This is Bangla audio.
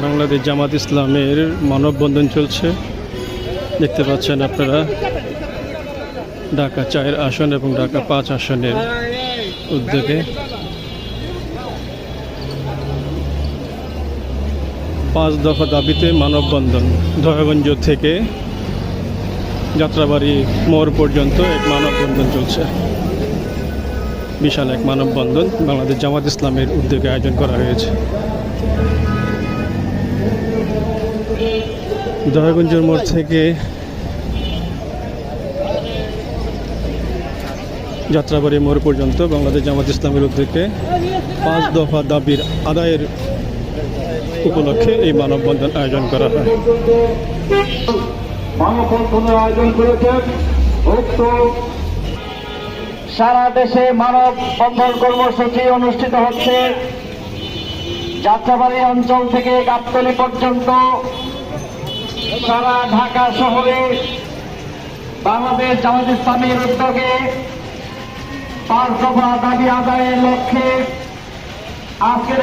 বাংলাদেশ জামাত ইসলামের মানববন্ধন চলছে, দেখতে পাচ্ছেন আপনারা। ঢাকা 4 আসন এবং ঢাকা 5 আসনের উদ্যোগে 5 দফা দাবিতে মানববন্ধন। দয়াগঞ্জ থেকে যাত্রাবাড়ি মোড় পর্যন্ত এক মানববন্ধন চলছে। বিশাল এক মানববন্ধন বাংলাদেশ জামাত ইসলামের উদ্যোগে আয়োজন করা হয়েছে। দয়াগঞ্জের মোড় থেকে যাত্রাবাড়ি মোড় পর্যন্ত বাংলাদেশ জামাত ইসলামের উদ্যোগে 5 দফা দাবির আদায়ের উপলক্ষে এই মানববন্ধন আয়োজন করা হয়। মানববন্ধনের আয়োজন করেছেন সারা দেশে মানববন্ধন কর্মসূচি অনুষ্ঠিত হচ্ছে। যাত্রাবাড়ি অঞ্চল থেকে গাবতলী পর্যন্ত সারা ঢাকা শহরে বাংলাদেশ জামাত ইসলামীর উদ্যোগে 5 দফা দাবি আদায়ের লক্ষ্যে আজকের